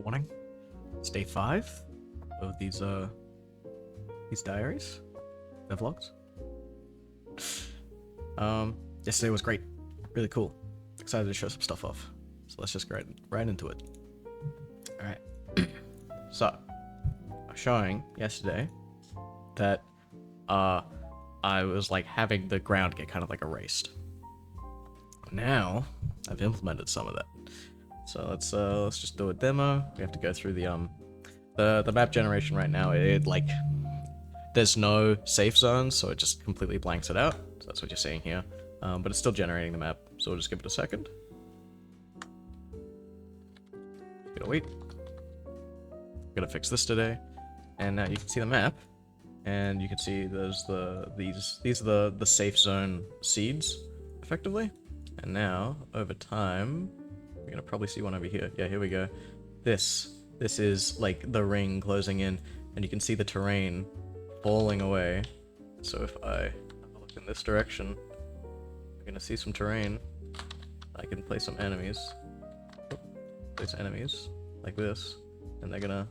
Morning. It's day 5 of these diaries, Devlogs. Yesterday was great, really cool. Excited to show some stuff off. So let's just get right into it. All right. So, I was showing yesterday that I was like having the ground get kind of like erased. Now I've implemented some of that. So let's just do a demo. We have to go through the map generation right now. It like there's no safe zones, so it just completely blanks it out. So that's what you're seeing here. But it's still generating the map, so we'll just give it a second. Gotta wait. Gotta fix this today, and now you can see the map, and you can see there's these are the safe zone seeds, effectively. And now over time, you're gonna probably see one over here. Yeah, here we go. This is like the ring closing in, and you can see the terrain falling away. So if I have a look in this direction, you're gonna see some terrain. I can place some enemies. Place enemies like this, and they're gonna.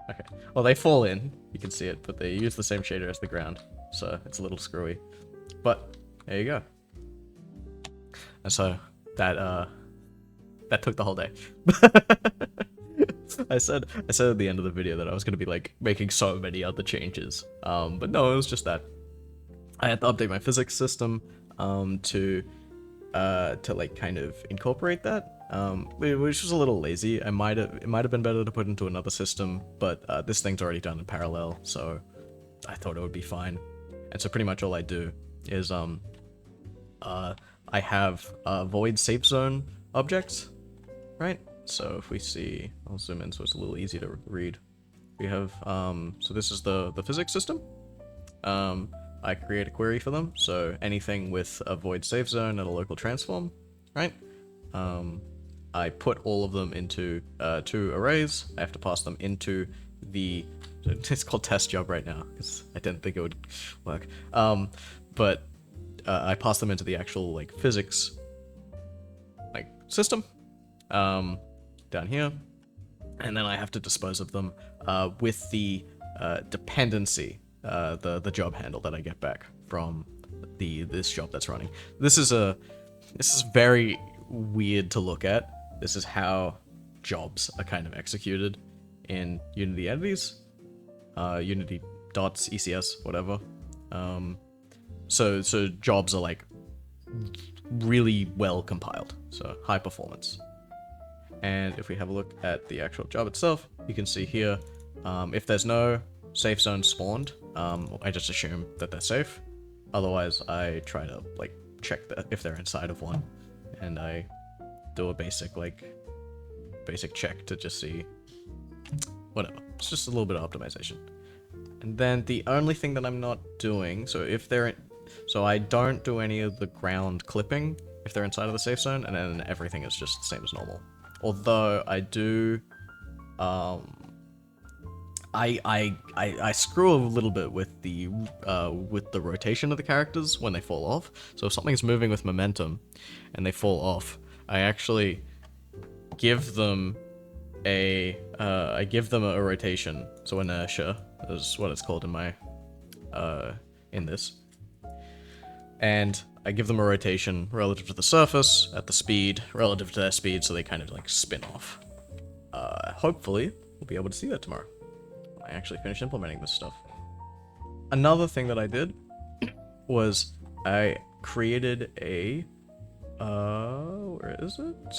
Okay. Well, they fall in. You can see it, but they use the same shader as the ground, so it's a little screwy. But there you go. And so that took the whole day. I said at the end of the video that I was gonna be like making so many other changes, but no, it was just that I had to update my physics system to like kind of incorporate that, which was a little lazy. It might have been better to put into another system, but this thing's already done in parallel, so I thought it would be fine. And so pretty much all I do is I have void safe zone objects, right? So if we see, I'll zoom in so it's a little easier to read. We have, so this is the physics system. I create a query for them, so anything with a void safe zone and a local transform, right? I put all of them into 2 arrays. I have to pass them into the, it's called test job right now, because I didn't think it would work. But I pass them into the actual like physics like system down here, and then I have to dispose of them with the dependency, the job handle that I get back from this job that's running. This is very weird to look at. This is how jobs are kind of executed in Unity entities, Unity dots, ECS, whatever. So jobs are like really well compiled, so high performance. And if we have a look at the actual job itself, you can see here, if there's no safe zone spawned, I just assume that they're safe. Otherwise, I try to like check that if they're inside of one, and I do a basic check to just see whatever. It's just a little bit of optimization. And then the only thing that I'm not doing, so if they're so I don't do any of the ground clipping if they're inside of the safe zone, and then everything is just the same as normal. Although I do, I screw a little bit with the rotation of the characters when they fall off. So if something's moving with momentum and they fall off, I actually give them a rotation. So inertia is what it's called in my in this. And I give them a rotation relative to the surface at the speed relative to their speed, so they kind of like spin off. Hopefully, we'll be able to see that tomorrow. I actually finished implementing this stuff. Another thing that I did was I created a where is it?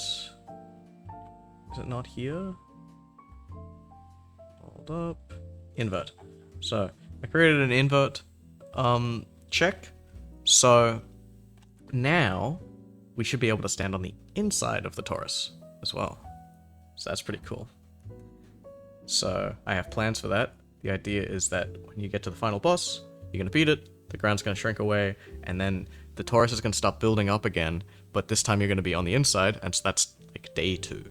Is it not here? Hold up. Invert. So I created an invert check. So now we should be able to stand on the inside of the torus as well. So that's pretty cool. So I have plans for that. The idea is that when you get to the final boss, you're going to beat it, the ground's going to shrink away, and then the torus is going to start building up again, but this time you're going to be on the inside, and so that's like day 2.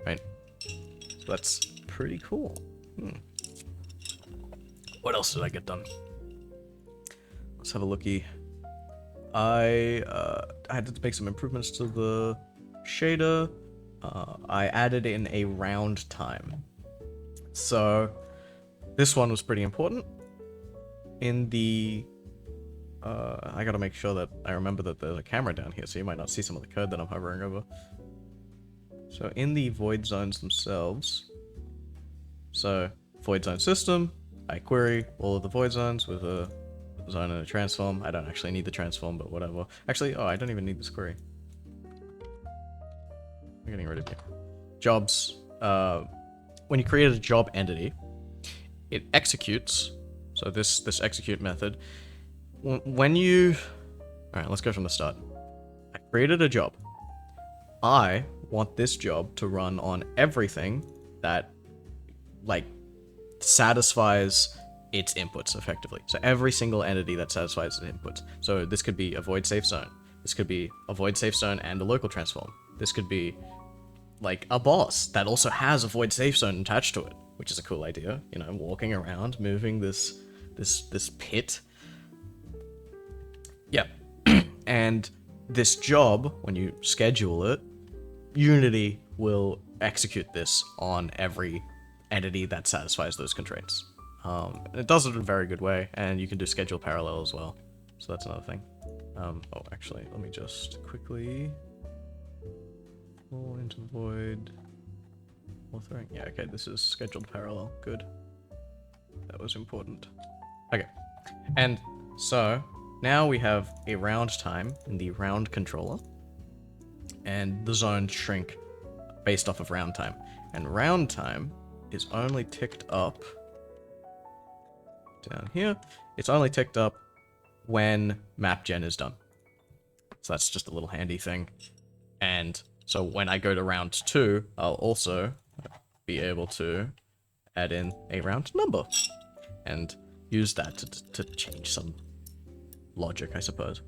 Right? So that's pretty cool. What else did I get done? Let's have a looky. I had to make some improvements to the shader. I added in a round time. So this one was pretty important. In the I gotta make sure that I remember that there's a camera down here, so you might not see some of the code that I'm hovering over. So in the void zones themselves, so void zone system, I query all of the void zones with a zone and a transform. I don't actually need the transform, but whatever. Actually, oh, I don't even need this query. I'm getting rid of you. Jobs. When you create a job entity, it executes. So this execute method. When you... Alright, let's go from the start. I created a job. I want this job to run on everything that, like, satisfies its inputs, effectively. So every single entity that satisfies its inputs. So this could be a void safe zone. This could be a void safe zone and a local transform. This could be, like, a boss that also has a void safe zone attached to it, which is a cool idea. You know, walking around, moving this pit. Yeah. And this job, when you schedule it, Unity will execute this on every entity that satisfies those constraints. And it does it in a very good way, and you can do schedule parallel as well. So that's another thing. Oh, actually, let me just quickly fall into the void. Authoring. Yeah, okay, this is scheduled parallel. Good. That was important. Okay. And so now we have a round time in the round controller, and the zones shrink based off of round time. And round time is only ticked up down here. It's only ticked up when map gen is done. So that's just a little handy thing. And so when I go to round 2, I'll also be able to add in a round number and use that to change some logic, I suppose.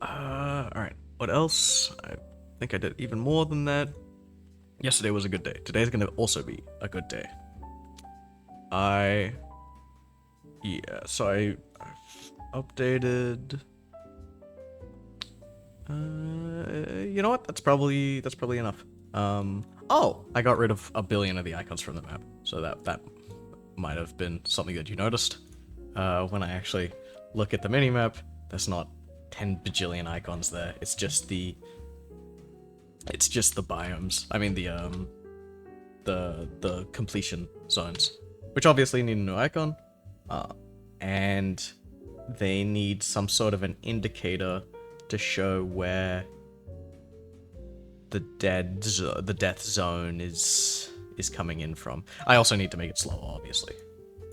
Alright. What else? I think I did even more than that. Yesterday was a good day. Today's gonna also be a good day. So I've updated... you know what? That's probably enough. Oh! I got rid of 1 billion of the icons from the map. So that might have been something that you noticed. When I actually look at the minimap, there's not 10 bajillion icons there. It's just the biomes. I mean the completion zones, which obviously need a new icon, and they need some sort of an indicator to show where the death zone is coming in from. I also need to make it slower, obviously.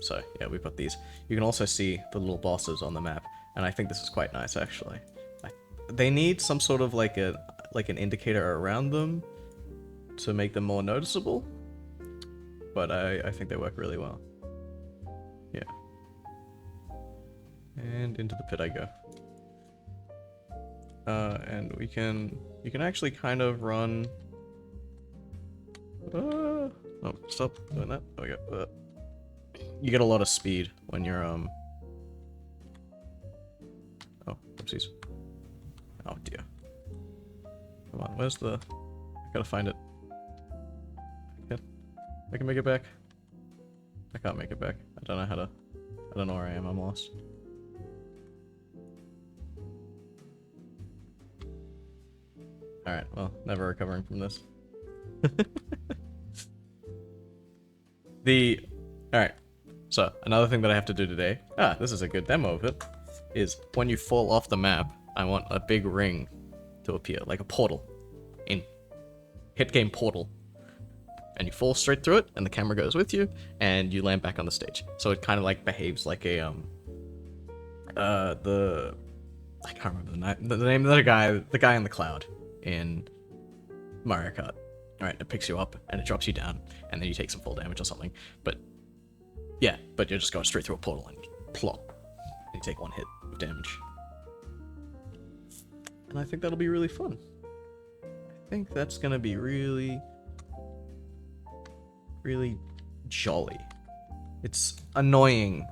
So yeah, we've got these. You can also see the little bosses on the map, and I think this is quite nice actually. They need some sort of like an indicator around them to make them more noticeable, but I think they work really well. Yeah. And into the pit I go. And you can actually kind of run. Oh, stop doing that. There we go. You get a lot of speed when you're Oh, oopsies. Oh dear. Come on, where's the... I gotta find it. I can make it back. I can't make it back. I don't know how to... I don't know where I am, I'm lost. Alright, well, never recovering from this. Alright, so, another thing that I have to do today... this is a good demo of it. Is when you fall off the map, I want a big ring to appear, like a portal. In hit game portal. And you fall straight through it, and the camera goes with you, and you land back on the stage. So it kind of like behaves like a, I can't remember the name of the guy in the cloud in Mario Kart. Alright, it picks you up, and it drops you down, and then you take some fall damage or something. But, yeah, but you're just going straight through a portal, and plop. And you take 1 hit of damage. And I think that'll be really fun. I think that's gonna be really jolly. It's annoying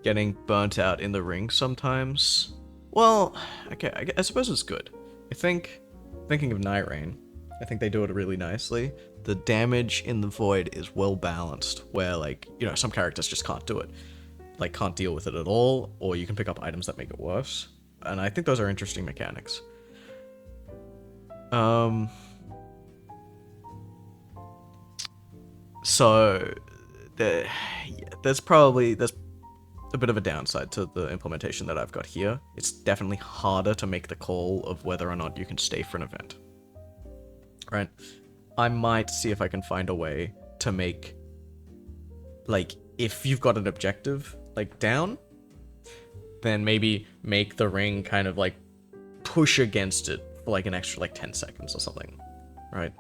getting burnt out in the ring sometimes Well, okay, I suppose it's good. I think, thinking of Night Rain, I think they do it really nicely. The damage in the Void is well balanced, where, like, you know, some characters just can't do it. Like, can't deal with it at all, or you can pick up items that make it worse. And I think those are interesting mechanics. So, there's a bit of a downside to the implementation that I've got here. It's definitely harder to make the call of whether or not you can stay for an event. Right? I might see if I can find a way to make, like, if you've got an objective, like, down, then maybe make the ring kind of, like, push against it for, like, an extra, like, 10 seconds or something. Right?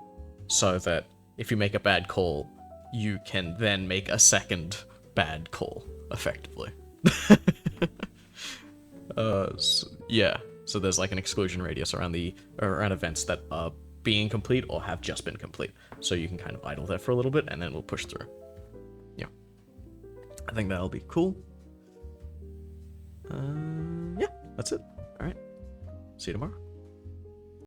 So that if you make a bad call, you can then make a second bad call, effectively. Yeah. So there's like an exclusion radius around events that are being complete or have just been complete. So you can kind of idle there for a little bit and then we'll push through. Yeah. I think that'll be cool. Yeah, that's it. All right. See you tomorrow.